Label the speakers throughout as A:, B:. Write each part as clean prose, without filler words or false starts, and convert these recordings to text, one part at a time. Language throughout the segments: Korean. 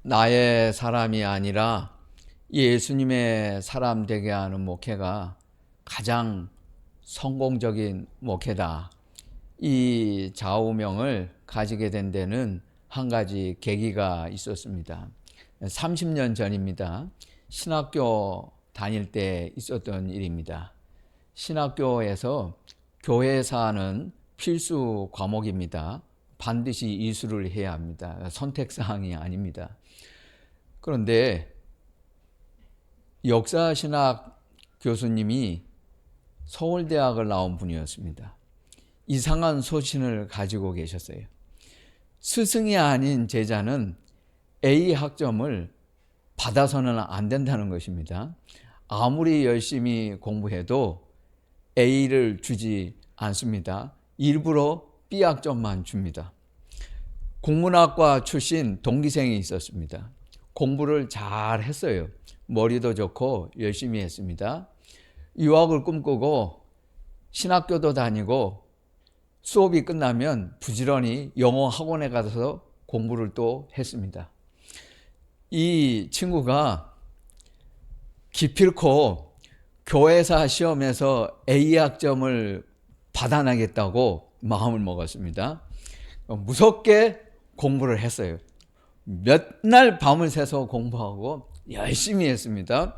A: 나의 사람이 아니라 예수님의 사람 되게 하는 목회가 가장 성공적인 목회다. 이 좌우명을 가지게 된 데는 한 가지 계기가 있었습니다. 30년 전입니다. 신학교 다닐 때 있었던 일입니다. 신학교에서 교회사는 필수 과목입니다. 반드시 이수를 해야 합니다. 선택사항이 아닙니다. 그런데 역사신학 교수님이 서울대학을 나온 분이었습니다. 이상한 소신을 가지고 계셨어요. 스승이 아닌 제자는 A 학점을 받아서는 안 된다는 것입니다. 아무리 열심히 공부해도 A를 주지 않습니다. 일부러 B 학점만 줍니다. 국문학과 출신 동기생이 있었습니다. 공부를 잘 했어요. 머리도 좋고 열심히 했습니다. 유학을 꿈꾸고 신학교도 다니고 수업이 끝나면 부지런히 영어 학원에 가서 공부를 또 했습니다. 이 친구가 기필코 교회사 시험에서 A 학점을 받아내겠다고 마음을 먹었습니다. 무섭게 공부를 했어요. 몇 날 밤을 새서 공부하고 열심히 했습니다.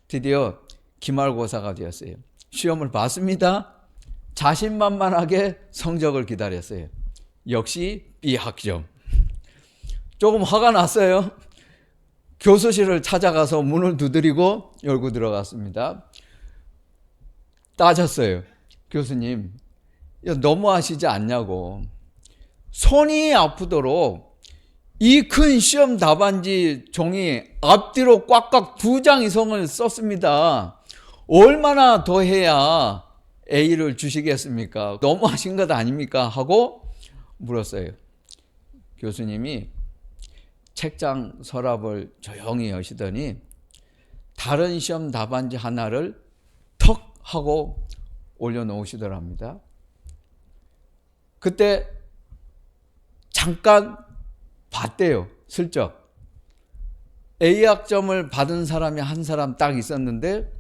A: 드디어 기말고사가 되었어요. 시험을 봤습니다. 자신만만하게 성적을 기다렸어요. 역시 B 학점. 조금 화가 났어요. 교수실을 찾아가서 문을 두드리고 열고 들어갔습니다. 따졌어요. 교수님, 너무하시지 않냐고. 손이 아프도록 이 큰 시험 답안지 종이 앞뒤로 꽉꽉 2장 이상을 썼습니다. 얼마나 더 해야 A를 주시겠습니까? 너무하신 것 아닙니까? 하고 물었어요. 교수님이 책장 서랍을 조용히 여시더니 다른 시험 답안지 하나를 턱 하고 올려놓으시더랍니다. 그때 잠깐 봤대요. 슬쩍. A 학점을 받은 사람이 한 사람 딱 있었는데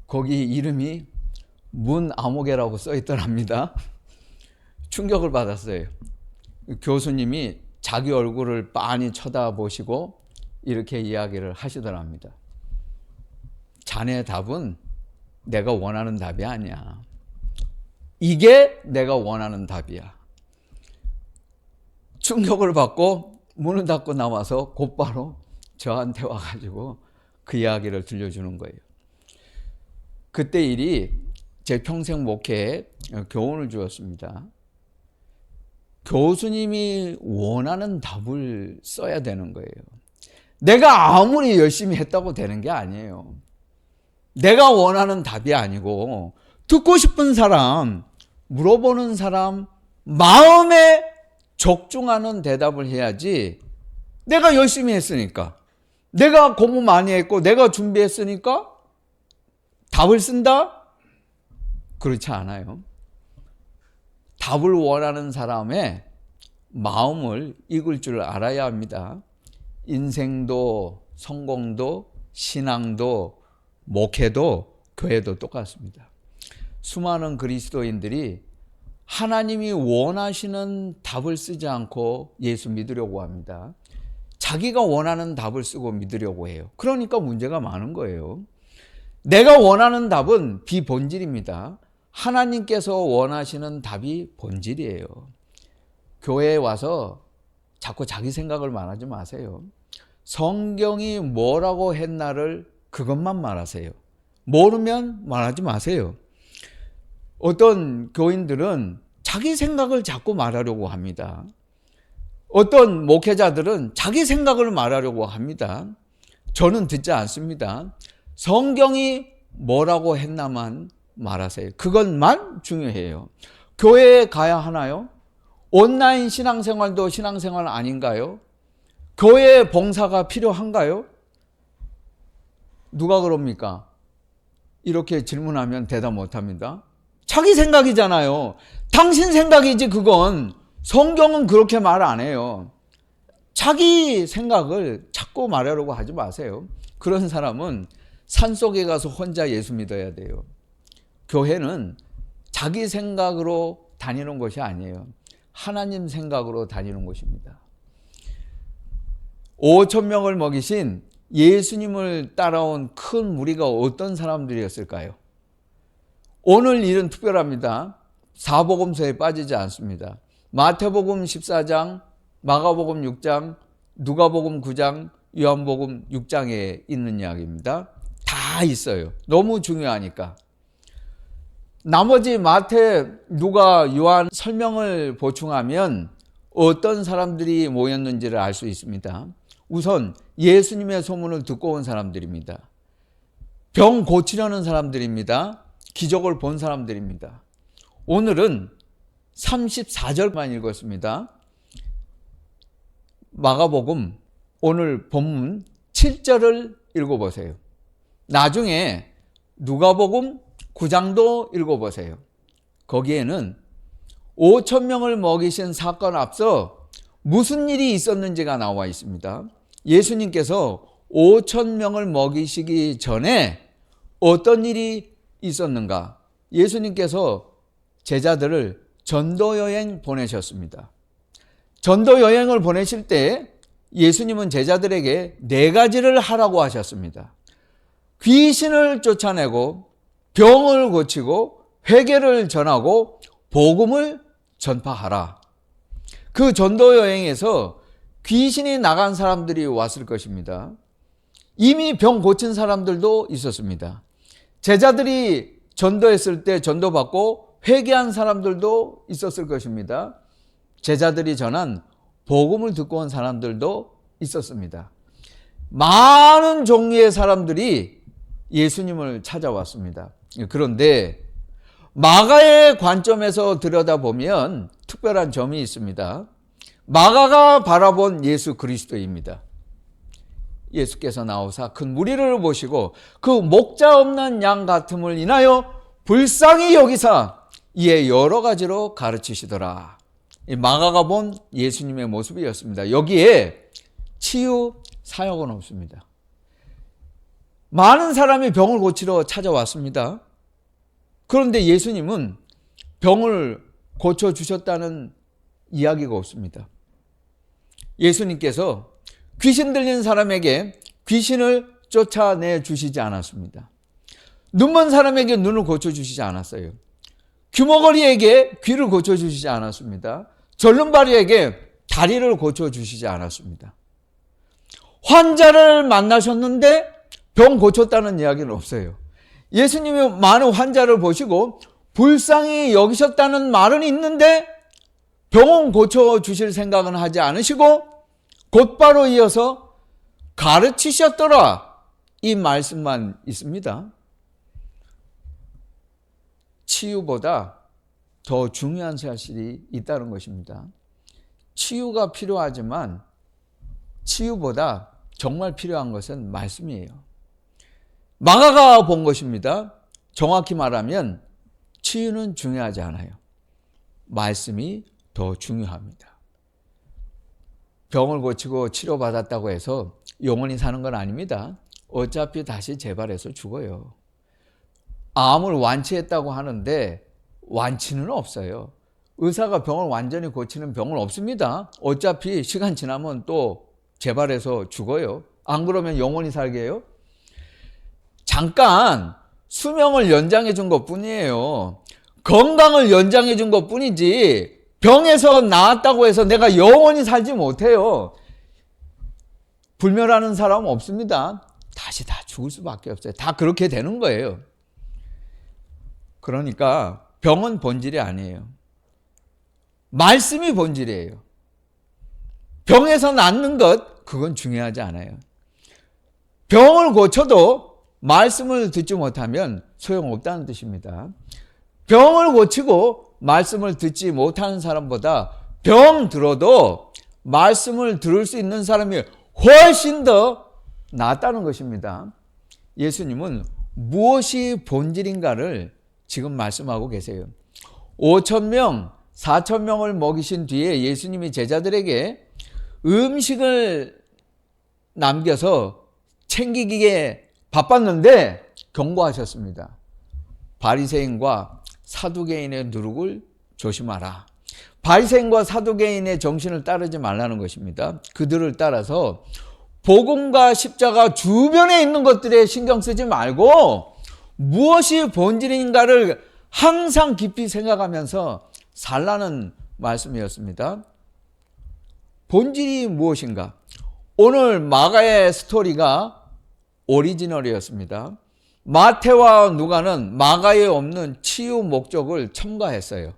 A: 거기 이름이 문아무개라고 써 있더랍니다. 충격을 받았어요. 교수님이 자기 얼굴을 빤히 쳐다보시고 이렇게 이야기를 하시더랍니다. 자네 답은 내가 원하는 답이 아니야. 이게 내가 원하는 답이야. 충격을 받고 문을 닫고 나와서 곧바로 저한테 와가지고 그 이야기를 들려주는 거예요. 그때 일이 제 평생 목회에 교훈을 주었습니다. 교수님이 원하는 답을 써야 되는 거예요. 내가 아무리 열심히 했다고 되는 게 아니에요. 내가 원하는 답이 아니고 듣고 싶은 사람, 물어보는 사람 마음에 적중하는 대답을 해야지. 내가 열심히 했으니까, 내가 공부 많이 했고 내가 준비했으니까 답을 쓴다? 그렇지 않아요. 답을 원하는 사람의 마음을 읽을 줄 알아야 합니다. 인생도 성공도 신앙도 목회도 교회도 똑같습니다. 수많은 그리스도인들이 하나님이 원하시는 답을 쓰지 않고 예수 믿으려고 합니다. 자기가 원하는 답을 쓰고 믿으려고 해요. 그러니까 문제가 많은 거예요. 내가 원하는 답은 비본질입니다. 하나님께서 원하시는 답이 본질이에요. 교회에 와서 자꾸 자기 생각을 말하지 마세요. 성경이 뭐라고 했나를 그것만 말하세요. 모르면 말하지 마세요. 어떤 교인들은 자기 생각을 자꾸 말하려고 합니다. 어떤 목회자들은 자기 생각을 말하려고 합니다. 저는 듣지 않습니다. 성경이 뭐라고 했나만 말하세요. 그것만 중요해요. 교회에 가야 하나요? 온라인 신앙생활도 신앙생활 아닌가요? 교회 봉사가 필요한가요? 누가 그럽니까? 이렇게 질문하면 대답 못합니다. 자기 생각이잖아요. 당신 생각이지 그건. 성경은 그렇게 말 안 해요. 자기 생각을 자꾸 말하려고 하지 마세요. 그런 사람은 산속에 가서 혼자 예수 믿어야 돼요. 교회는 자기 생각으로 다니는 것이 아니에요. 하나님 생각으로 다니는 것입니다. 5천 명을 먹이신 예수님을 따라온 큰 무리가 어떤 사람들이었을까요? 오늘 일은 특별합니다. 사복음서에 빠지지 않습니다. 마태복음 14장, 마가복음 6장, 누가복음 9장, 요한복음 6장에 있는 이야기입니다. 다 있어요. 너무 중요하니까. 나머지 마태, 누가, 요한 설명을 보충하면 어떤 사람들이 모였는지를 알 수 있습니다. 우선 예수님의 소문을 듣고 온 사람들입니다. 병 고치려는 사람들입니다. 기적을 본 사람들입니다. 오늘은 34절만 읽었습니다. 마가복음 오늘 본문 7절을 읽어보세요. 나중에 누가복음 9장도 읽어보세요. 거기에는 5천 명을 먹이신 사건 앞서 무슨 일이 있었는지가 나와 있습니다. 예수님께서 5천 명을 먹이시기 전에 어떤 일이 있었는가? 예수님께서 제자들을 전도여행 보내셨습니다. 전도여행을 보내실 때 예수님은 제자들에게 4가지를 하라고 하셨습니다. 귀신을 쫓아내고 병을 고치고 회개를 전하고 복음을 전파하라. 그 전도여행에서 귀신이 나간 사람들이 왔을 것입니다. 이미 병 고친 사람들도 있었습니다. 제자들이 전도했을 때 전도받고 회개한 사람들도 있었을 것입니다. 제자들이 전한 복음을 듣고 온 사람들도 있었습니다. 많은 종류의 사람들이 예수님을 찾아왔습니다. 그런데 마가의 관점에서 들여다보면 특별한 점이 있습니다. 마가가 바라본 예수 그리스도입니다. 예수께서 나오사 큰 무리를 보시고 그 목자 없는 양 같음을 인하여 불쌍히 여기사 이에 여러 가지로 가르치시더라. 마가가 본 예수님의 모습이었습니다. 여기에 치유 사역은 없습니다. 많은 사람이 병을 고치러 찾아왔습니다. 그런데 예수님은 병을 고쳐주셨다는 이야기가 없습니다. 예수님께서 귀신 들린 사람에게 귀신을 쫓아내 주시지 않았습니다. 눈먼 사람에게 눈을 고쳐주시지 않았어요. 귀머거리에게 귀를 고쳐주시지 않았습니다. 절름발이에게 다리를 고쳐주시지 않았습니다. 환자를 만나셨는데 병 고쳤다는 이야기는 없어요. 예수님이 많은 환자를 보시고 불쌍히 여기셨다는 말은 있는데 병은 고쳐주실 생각은 하지 않으시고 곧바로 이어서 가르치셨더라. 이 말씀만 있습니다. 치유보다 더 중요한 사실이 있다는 것입니다. 치유가 필요하지만 치유보다 정말 필요한 것은 말씀이에요. 마가가 본 것입니다. 정확히 말하면 치유는 중요하지 않아요. 말씀이 더 중요합니다. 병을 고치고 치료받았다고 해서 영원히 사는 건 아닙니다. 어차피 다시 재발해서 죽어요. 암을 완치했다고 하는데 완치는 없어요. 의사가 병을 완전히 고치는 병은 없습니다. 어차피 시간 지나면 또 재발해서 죽어요. 안 그러면 영원히 살게 해요? 잠깐 수명을 연장해 준 것뿐이에요. 건강을 연장해 준 것뿐이지 병에서 나았다고 해서 내가 영원히 살지 못해요. 불멸하는 사람은 없습니다. 다시 다 죽을 수밖에 없어요. 다 그렇게 되는 거예요. 그러니까 병은 본질이 아니에요. 말씀이 본질이에요. 병에서 낫는 것, 그건 중요하지 않아요. 병을 고쳐도 말씀을 듣지 못하면 소용없다는 뜻입니다. 병을 고치고 말씀을 듣지 못하는 사람보다 병 들어도 말씀을 들을 수 있는 사람이 훨씬 더 낫다는 것입니다. 예수님은 무엇이 본질인가를 지금 말씀하고 계세요. 5천 명, 4천 명을 먹이신 뒤에 예수님이 제자들에게 음식을 남겨서 챙기기에 바빴는데 경고하셨습니다. 바리새인과 사두개인의 누룩을 조심하라. 바리새인과 사두개인의 정신을 따르지 말라는 것입니다. 그들을 따라서 복음과 십자가 주변에 있는 것들에 신경 쓰지 말고 무엇이 본질인가를 항상 깊이 생각하면서 살라는 말씀이었습니다. 본질이 무엇인가? 오늘 마가의 스토리가 오리지널이었습니다. 마태와 누가는 마가에 없는 치유 목적을 첨가했어요.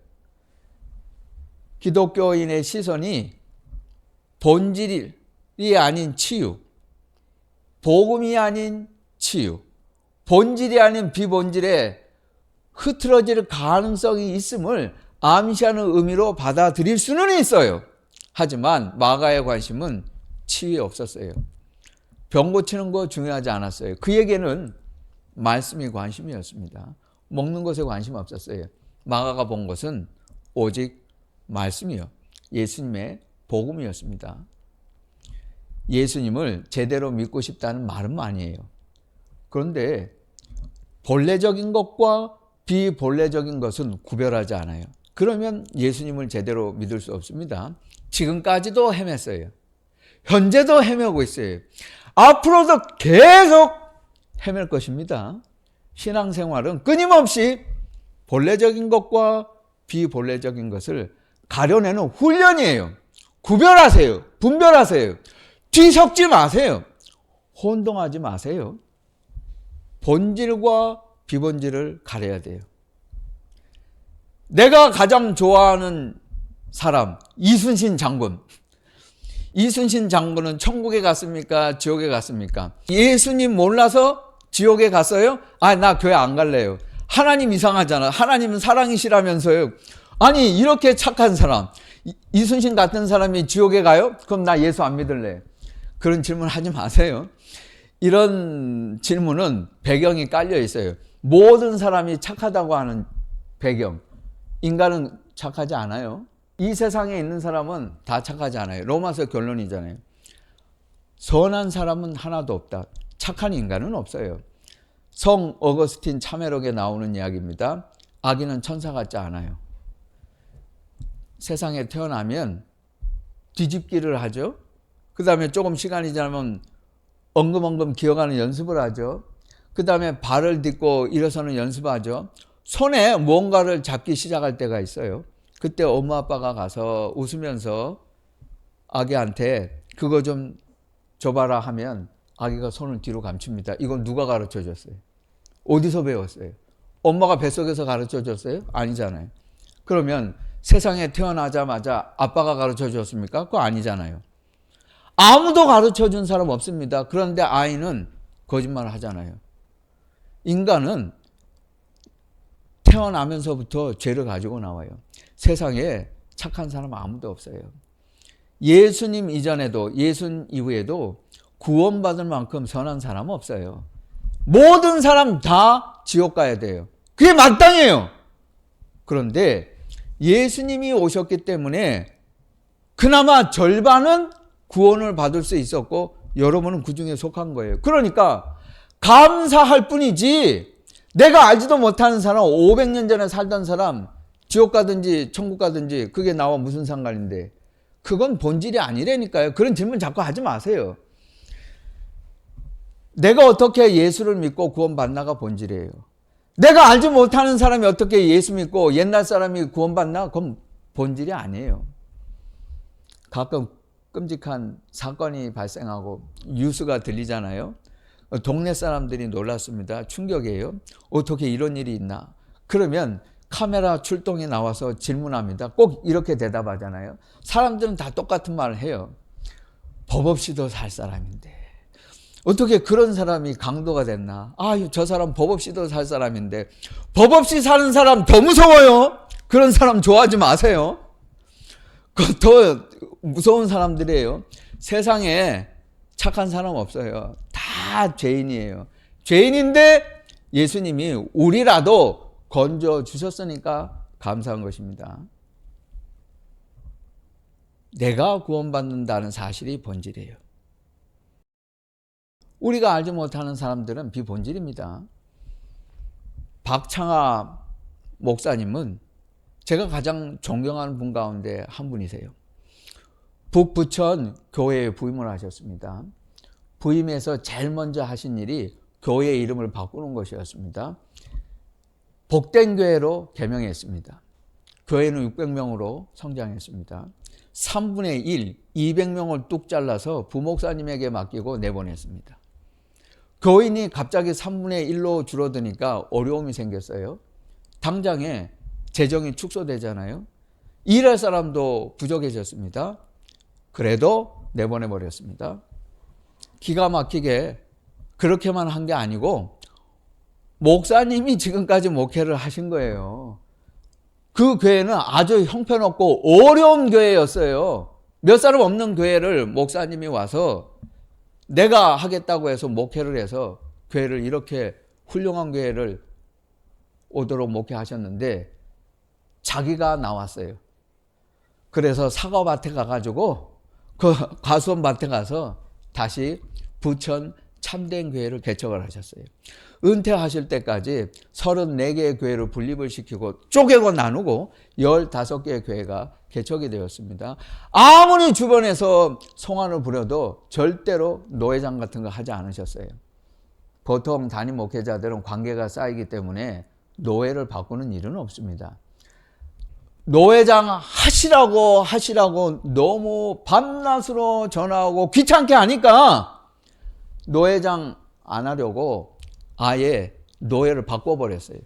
A: 기독교인의 시선이 본질이 아닌 치유, 복음이 아닌 치유, 본질이 아닌 비본질에 흐트러질 가능성이 있음을 암시하는 의미로 받아들일 수는 있어요. 하지만 마가의 관심은 치유에 없었어요. 병 고치는 거 중요하지 않았어요. 그에게는 말씀이 관심이었습니다. 먹는 것에 관심 없었어요. 마가가 본 것은 오직 말씀이요, 예수님의 복음이었습니다. 예수님을 제대로 믿고 싶다는 말은 아니에요. 그런데 본래적인 것과 비본래적인 것은 구별하지 않아요. 그러면 예수님을 제대로 믿을 수 없습니다. 지금까지도 헤맸어요. 현재도 헤매고 있어요. 앞으로도 계속 헤맬 것입니다. 신앙생활은 끊임없이 본래적인 것과 비본래적인 것을 가려내는 훈련이에요. 구별하세요. 분별하세요. 뒤섞지 마세요. 혼동하지 마세요. 본질과 비본질을 가려야 돼요. 내가 가장 좋아하는 사람, 이순신 장군. 이순신 장군은 천국에 갔습니까? 지옥에 갔습니까? 예수님 몰라서 지옥에 갔어요? 나 교회 안 갈래요. 하나님 이상하잖아. 하나님은 사랑이시라면서요. 아니, 이렇게 착한 사람, 이순신 같은 사람이 지옥에 가요? 그럼 나 예수 안 믿을래. 그런 질문 하지 마세요. 이런 질문은 배경이 깔려 있어요. 모든 사람이 착하다고 하는 배경. 인간은 착하지 않아요. 이 세상에 있는 사람은 다 착하지 않아요. 로마서 결론이잖아요. 선한 사람은 하나도 없다. 착한 인간은 없어요. 성 어거스틴 참회록에 나오는 이야기입니다. 악인은 천사 같지 않아요. 세상에 태어나면 뒤집기를 하죠. 그 다음에 조금 시간이 지나면 엉금엉금 기어가는 연습을 하죠. 그 다음에 발을 딛고 일어서는 연습하죠. 손에 뭔가를 잡기 시작할 때가 있어요. 그때 엄마 아빠가 가서 웃으면서 아기한테 그거 좀 줘봐라 하면 아기가 손을 뒤로 감춥니다. 이건 누가 가르쳐 줬어요? 어디서 배웠어요? 엄마가 뱃속에서 가르쳐 줬어요? 아니잖아요. 그러면 세상에 태어나자마자 아빠가 가르쳐 줬습니까? 그거 아니잖아요. 아무도 가르쳐 준 사람 없습니다. 그런데 아이는 거짓말을 하잖아요. 인간은 태어나면서부터 죄를 가지고 나와요. 세상에 착한 사람 아무도 없어요. 예수님 이전에도 예수님 이후에도 구원받을 만큼 선한 사람 없어요. 모든 사람 다 지옥 가야 돼요. 그게 마땅해요. 그런데 예수님이 오셨기 때문에 그나마 절반은 구원을 받을 수 있었고 여러분은 그 중에 속한 거예요. 그러니까 감사할 뿐이지 내가 알지도 못하는 사람, 500년 전에 살던 사람 지옥 가든지 천국 가든지 그게 나와 무슨 상관인데, 그건 본질이 아니라니까요. 그런 질문 자꾸 하지 마세요. 내가 어떻게 예수를 믿고 구원받나가 본질이에요. 내가 알지 못하는 사람이 어떻게 예수 믿고 옛날 사람이 구원받나? 그건 본질이 아니에요. 가끔 끔찍한 사건이 발생하고 뉴스가 들리잖아요. 동네 사람들이 놀랐습니다. 충격이에요. 어떻게 이런 일이 있나? 그러면 카메라 출동에 나와서 질문합니다. 꼭 이렇게 대답하잖아요. 사람들은 다 똑같은 말을 해요. 법 없이도 살 사람인데 어떻게 그런 사람이 강도가 됐나? 저 사람 법 없이도 살 사람인데. 법 없이 사는 사람 더 무서워요. 그런 사람 좋아하지 마세요. 더 무서운 사람들이에요. 세상에 착한 사람 없어요. 다 죄인이에요. 죄인인데 예수님이 우리라도 건져 주셨으니까 감사한 것입니다. 내가 구원받는다는 사실이 본질이에요. 우리가 알지 못하는 사람들은 비본질입니다. 박창하 목사님은 제가 가장 존경하는 분 가운데 한 분이세요. 북부천 교회에 부임을 하셨습니다. 부임해서 제일 먼저 하신 일이 교회 이름을 바꾸는 것이었습니다. 복된 교회로 개명했습니다. 교회는 600명으로 성장했습니다. 3분의 1, 200명을 뚝 잘라서 부목사님에게 맡기고 내보냈습니다. 교인이 갑자기 3분의 1로 줄어드니까 어려움이 생겼어요. 당장에 재정이 축소되잖아요. 일할 사람도 부족해졌습니다. 그래도 내보내버렸습니다. 기가 막히게 그렇게만 한 게 아니고 목사님이 지금까지 목회를 하신 거예요. 그 교회는 아주 형편없고 어려운 교회였어요. 몇 사람 없는 교회를 목사님이 와서 내가 하겠다고 해서 목회를 해서 교회를 이렇게 훌륭한 교회를 오도록 목회하셨는데 자기가 나왔어요. 그래서 사과밭에 가가지고 그 과수원밭에 가서 다시 부천 참된 교회를 개척을 하셨어요. 은퇴하실 때까지 34개의 교회를 분립을 시키고 쪼개고 나누고 15개의 교회가 개척이 되었습니다. 아무리 주변에서 송환을 부려도 절대로 노회장 같은 거 하지 않으셨어요. 보통 단임 목회자들은 관계가 쌓이기 때문에 노회를 바꾸는 일은 없습니다. 노회장 하시라고 너무 밤낮으로 전화하고 귀찮게 하니까 노회장 안 하려고 아예 노회를 바꿔버렸어요.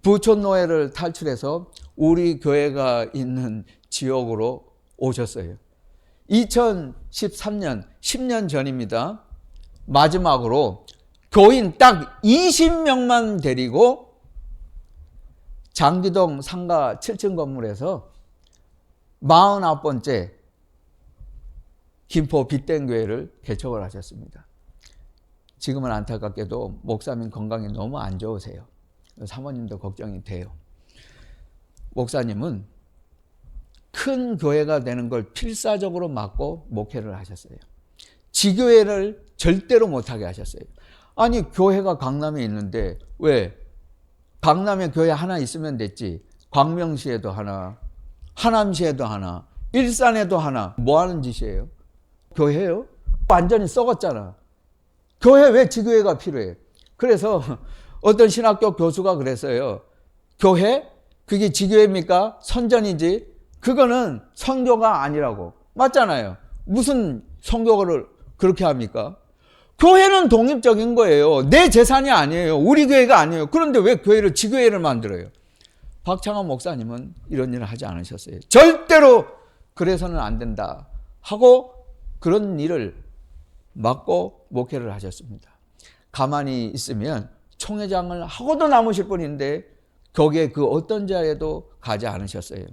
A: 부천 노회를 탈출해서 우리 교회가 있는 지역으로 오셨어요. 2013년, 10년 전입니다. 마지막으로 교인 딱 20명만 데리고 장기동 상가 7층 건물에서 49번째 김포 빛된 교회를 개척을 하셨습니다. 지금은 안타깝게도 목사님 건강이 너무 안 좋으세요. 사모님도 걱정이 돼요. 목사님은 큰 교회가 되는 걸 필사적으로 막고 목회를 하셨어요. 지교회를 절대로 못하게 하셨어요. 아니 교회가 강남에 있는데 왜 강남에 교회 하나 있으면 됐지. 광명시에도 하나, 하남시에도 하나, 일산에도 하나. 뭐 하는 짓이에요? 교회요? 완전히 썩었잖아. 교회 왜 지교회가 필요해? 그래서 어떤 신학교 교수가 그랬어요. 교회? 그게 지교회입니까? 선전이지. 그거는 선교가 아니라고. 맞잖아요. 무슨 선교를 그렇게 합니까? 교회는 독립적인 거예요. 내 재산이 아니에요. 우리 교회가 아니에요. 그런데 왜 교회를 지교회를 만들어요? 박창하 목사님은 이런 일을 하지 않으셨어요. 절대로 그래서는 안 된다 하고 그런 일을 막고 목회를 하셨습니다. 가만히 있으면 총회장을 하고도 남으실 분인데 거기에 그 어떤 자리에도 가지 않으셨어요.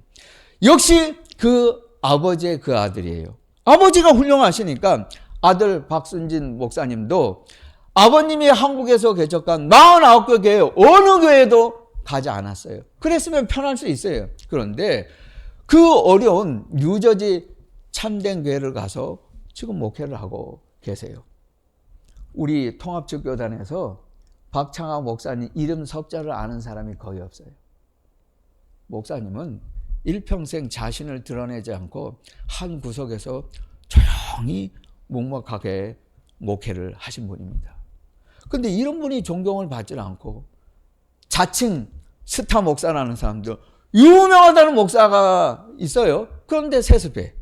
A: 역시 그 아버지의 그 아들이에요. 아버지가 훌륭하시니까 아들 박순진 목사님도 아버님이 한국에서 개척한 49개 교회 어느 교회도 가지 않았어요. 그랬으면 편할 수 있어요. 그런데 그 어려운 뉴저지 참된 교회를 가서 지금 목회를 하고 계세요. 우리 통합주교단에서 박창하 목사님 이름 석자를 아는 사람이 거의 없어요. 목사님은 일평생 자신을 드러내지 않고 한 구석에서 조용히 묵묵하게 목회를 하신 분입니다. 그런데 이런 분이 존경을 받지 않고 자칭 스타 목사라는 사람들, 유명하다는 목사가 있어요. 그런데 세습해.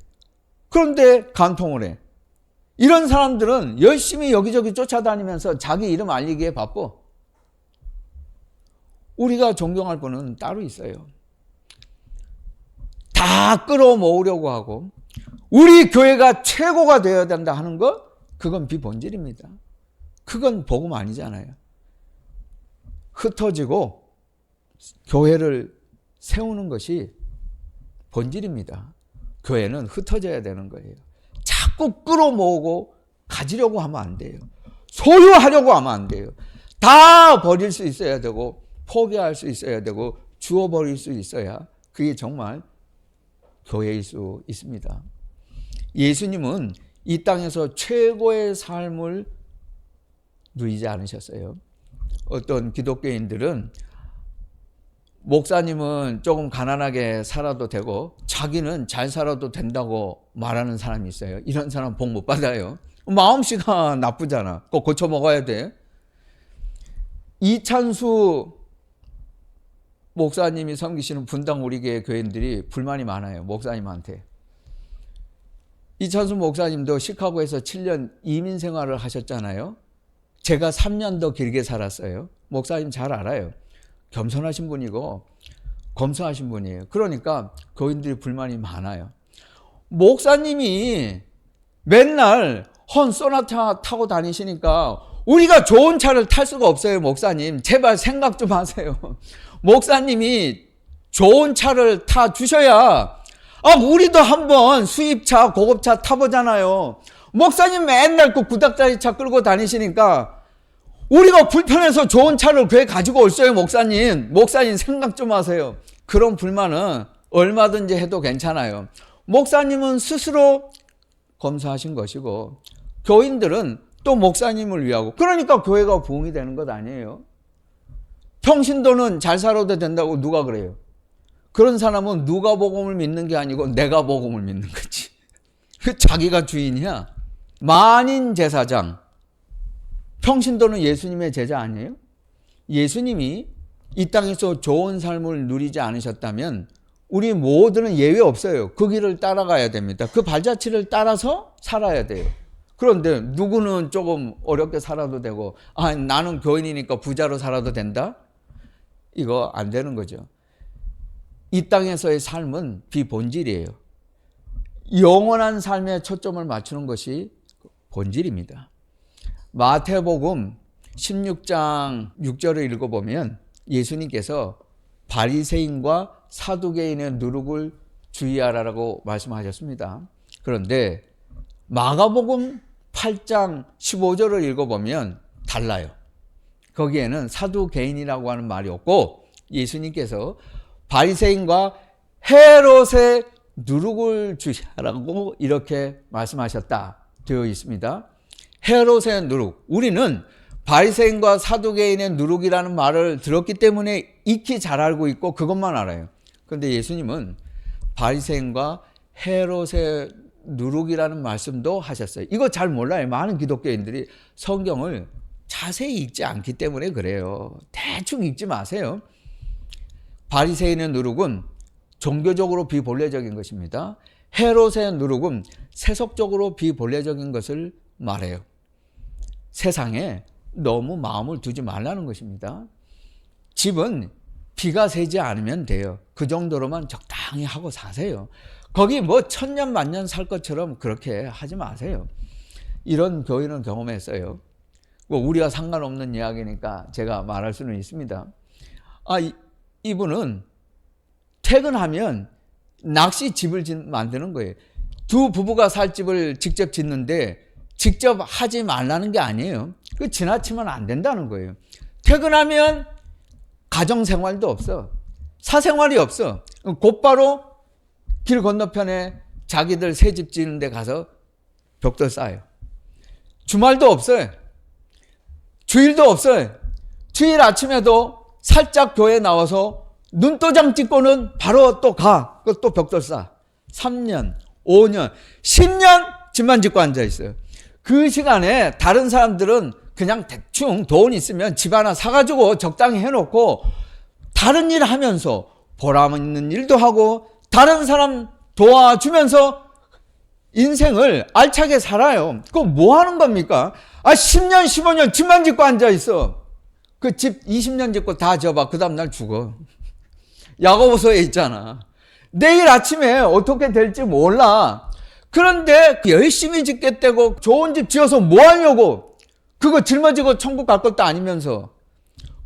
A: 그런데 간통을 해. 이런 사람들은 열심히 여기저기 쫓아다니면서 자기 이름 알리기에 바빠. 우리가 존경할 분은 따로 있어요. 다 끌어모으려고 하고 우리 교회가 최고가 되어야 된다 하는 것, 그건 비본질입니다. 그건 복음 아니잖아요. 흩어지고 교회를 세우는 것이 본질입니다. 교회는 흩어져야 되는 거예요. 자꾸 끌어모으고 가지려고 하면 안 돼요. 소유하려고 하면 안 돼요. 다 버릴 수 있어야 되고 포기할 수 있어야 되고 주워버릴 수 있어야 그게 정말 교회일 수 있습니다. 예수님은 이 땅에서 최고의 삶을 누리지 않으셨어요. 어떤 기독교인들은 목사님은 조금 가난하게 살아도 되고 자기는 잘 살아도 된다고 말하는 사람이 있어요. 이런 사람 복 못 받아요. 마음씨가 나쁘잖아. 그거 고쳐 먹어야 돼. 이찬수 목사님이 섬기시는 분당 우리교회 교인들이 불만이 많아요. 목사님한테. 이찬수 목사님도 시카고에서 7년 이민 생활을 하셨잖아요. 제가 3년 더 길게 살았어요. 목사님 잘 알아요. 겸손하신 분이고 검소하신 분이에요. 그러니까 교인들이 불만이 많아요. 목사님이 맨날 소나타 타고 다니시니까 우리가 좋은 차를 탈 수가 없어요. 목사님 제발 생각 좀 하세요. 목사님이 좋은 차를 타 주셔야 우리도 한번 수입차 고급차 타보잖아요. 목사님 맨날 그 9닥짜리 차 끌고 다니시니까 우리가 불편해서 좋은 차를 왜 가지고 올어요. 목사님 생각 좀 하세요. 그런 불만은 얼마든지 해도 괜찮아요. 목사님은 스스로 검사하신 것이고 교인들은 또 목사님을 위하고, 그러니까 교회가 부흥이 되는 것 아니에요. 평신도는 잘 살아도 된다고 누가 그래요? 그런 사람은 누가 복음을 믿는 게 아니고 내가 복음을 믿는 거지. 자기가 주인이야. 만인 제사장. 평신도는 예수님의 제자 아니에요? 예수님이 이 땅에서 좋은 삶을 누리지 않으셨다면 우리 모두는 예외 없어요. 그 길을 따라가야 됩니다. 그 발자취를 따라서 살아야 돼요. 그런데 누구는 조금 어렵게 살아도 되고 나는 교인이니까 부자로 살아도 된다? 이거 안 되는 거죠. 이 땅에서의 삶은 비본질이에요. 영원한 삶에 초점을 맞추는 것이 본질입니다. 마태복음 16장 6절을 읽어보면 예수님께서 바리새인과 사두개인의 누룩을 주의하라고 말씀하셨습니다. 그런데 마가복음 8장 15절을 읽어보면 달라요. 거기에는 사두개인이라고 하는 말이 없고 예수님께서 바리새인과 헤롯의 누룩을 주시라고 이렇게 말씀하셨다 되어 있습니다. 헤롯의 누룩. 우리는 바리새인과 사두개인의 누룩이라는 말을 들었기 때문에 익히 잘 알고 있고 그것만 알아요. 그런데 예수님은 바리새인과 헤롯의 누룩이라는 말씀도 하셨어요. 이거 잘 몰라요. 많은 기독교인들이 성경을 자세히 읽지 않기 때문에 그래요. 대충 읽지 마세요. 바리새인의 누룩은 종교적으로 비본래적인 것입니다. 헤롯의 누룩은 세속적으로 비본래적인 것을 말해요. 세상에 너무 마음을 두지 말라는 것입니다. 집은 비가 새지 않으면 돼요. 그 정도로만 적당히 하고 사세요. 거기 뭐 천년 만년 살 것처럼 그렇게 하지 마세요. 이런 교인은 경험했어요. 우리와 상관없는 이야기니까 제가 말할 수는 있습니다. 이분은 퇴근하면 낚시집을 만드는 거예요. 두 부부가 살 집을 직접 짓는데 직접 하지 말라는 게 아니에요. 그 지나치면 안 된다는 거예요. 퇴근하면 가정생활도 없어. 사생활이 없어. 곧바로 길 건너편에 자기들 새 집 짓는 데 가서 벽돌 쌓아요. 주말도 없어요. 주일도 없어요. 주일 아침에도 살짝 교회 나와서 눈도장 찍고는 바로 또 가. 또 벽돌 쌓아. 3년, 5년, 10년 집만 짓고 앉아 있어요. 그 시간에 다른 사람들은 그냥 대충 돈 있으면 집 하나 사가지고 적당히 해놓고 다른 일 하면서 보람 있는 일도 하고 다른 사람 도와주면서 인생을 알차게 살아요. 그거 뭐 하는 겁니까? 10년, 15년 집만 짓고 앉아 있어. 그 집 20년 짓고 다 져봐. 그 다음날 죽어. 야고보서에 있잖아. 내일 아침에 어떻게 될지 몰라. 그런데 열심히 짓겠다고 좋은 집 지어서 뭐 하려고? 그거 짊어지고 천국 갈 것도 아니면서.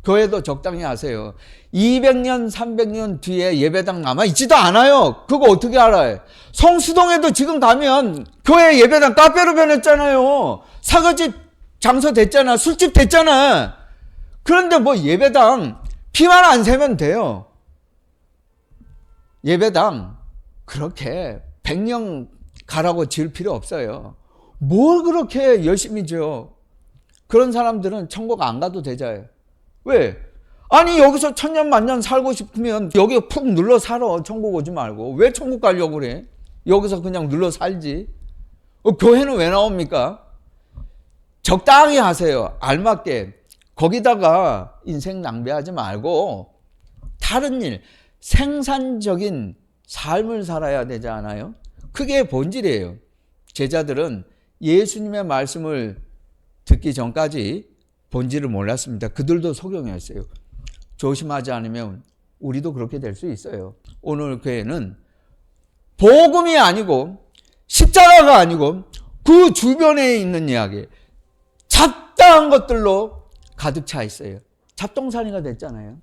A: 교회도 적당히 하세요. 200년, 300년 뒤에 예배당 남아있지도 않아요. 그거 어떻게 알아요? 성수동에도 지금 가면 교회 예배당 카페로 변했잖아요. 사거집 장소 됐잖아. 술집 됐잖아. 그런데 뭐 예배당 피만 안 새면 돼요. 예배당 그렇게 100년 가라고 지을 필요 없어요. 뭘 그렇게 열심히 지어? 그런 사람들은 천국 안 가도 되잖아요. 왜? 아니 여기서 천년 만년 살고 싶으면 여기 푹 눌러 살아. 천국 오지 말고. 왜 천국 가려고 그래? 여기서 그냥 눌러 살지. 교회는 왜 나옵니까? 적당히 하세요. 알맞게. 거기다가 인생 낭비하지 말고 다른 일, 생산적인 삶을 살아야 되지 않아요? 그게 본질이에요. 제자들은 예수님의 말씀을 듣기 전까지 본질을 몰랐습니다. 그들도 소경이었어요. 조심하지 않으면 우리도 그렇게 될 수 있어요. 오늘 교회는 복음이 아니고 십자가가 아니고 그 주변에 있는 이야기, 잡다한 것들로 가득 차 있어요. 잡동사니가 됐잖아요.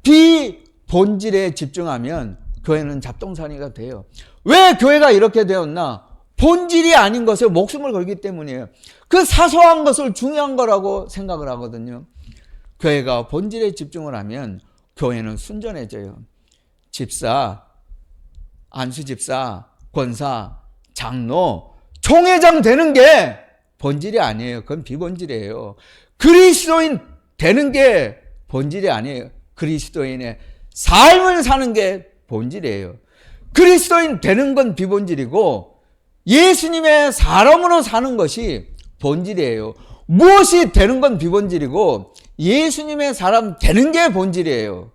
A: 비본질에 집중하면 교회는 잡동사니가 돼요. 왜 교회가 이렇게 되었나? 본질이 아닌 것에 목숨을 걸기 때문이에요. 그 사소한 것을 중요한 거라고 생각을 하거든요. 교회가 본질에 집중을 하면 교회는 순전해져요. 집사, 안수집사, 권사, 장로, 총회장 되는 게 본질이 아니에요. 그건 비본질이에요. 그리스도인 되는 게 본질이 아니에요. 그리스도인의 삶을 사는 게 본질이에요. 그리스도인 되는 건 비본질이고 예수님의 사람으로 사는 것이 본질이에요. 무엇이 되는 건 비본질이고 예수님의 사람 되는 게 본질이에요.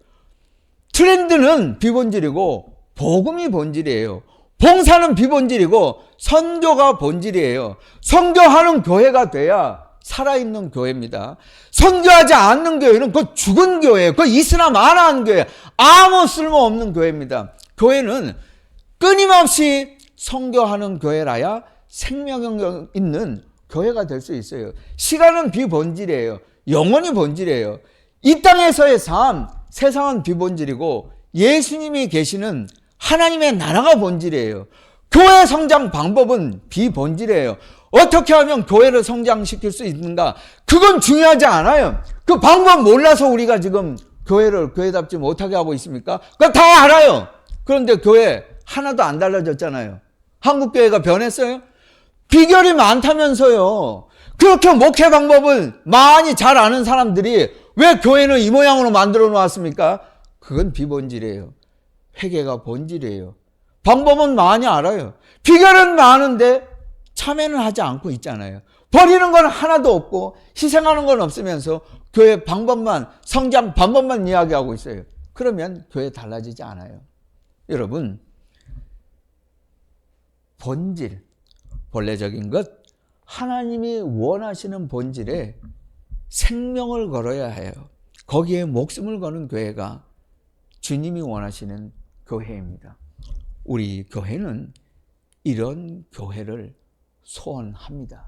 A: 트렌드는 비본질이고 복음이 본질이에요. 봉사는 비본질이고 선교가 본질이에요. 선교하는 교회가 돼야 살아있는 교회입니다. 선교하지 않는 교회는 그 죽은 교회예요. 그 있으나 마나한 교회, 아무 쓸모없는 교회입니다. 교회는 끊임없이 선교하는 교회라야 생명력 있는 교회가 될 수 있어요. 시간은 비본질이에요. 영원히 본질이에요. 이 땅에서의 삶, 세상은 비본질이고 예수님이 계시는 하나님의 나라가 본질이에요. 교회 성장 방법은 비본질이에요. 어떻게 하면 교회를 성장시킬 수 있는가? 그건 중요하지 않아요. 그 방법 몰라서 우리가 지금 교회를 교회답지 못하게 하고 있습니까? 그거 다 알아요. 그런데 교회 하나도 안 달라졌잖아요. 한국교회가 변했어요? 비결이 많다면서요. 그렇게 목회 방법을 많이 잘 아는 사람들이 왜 교회는 이 모양으로 만들어 놓았습니까? 그건 비본질이에요. 회개가 본질이에요. 방법은 많이 알아요. 비결은 많은데 참여는 하지 않고 있잖아요. 버리는 건 하나도 없고 희생하는 건 없으면서 교회 방법만, 성장 방법만 이야기하고 있어요. 그러면 교회 달라지지 않아요. 여러분, 본질, 본래적인 것, 하나님이 원하시는 본질에 생명을 걸어야 해요. 거기에 목숨을 거는 교회가 주님이 원하시는 교회입니다. 우리 교회는 이런 교회를 소원합니다.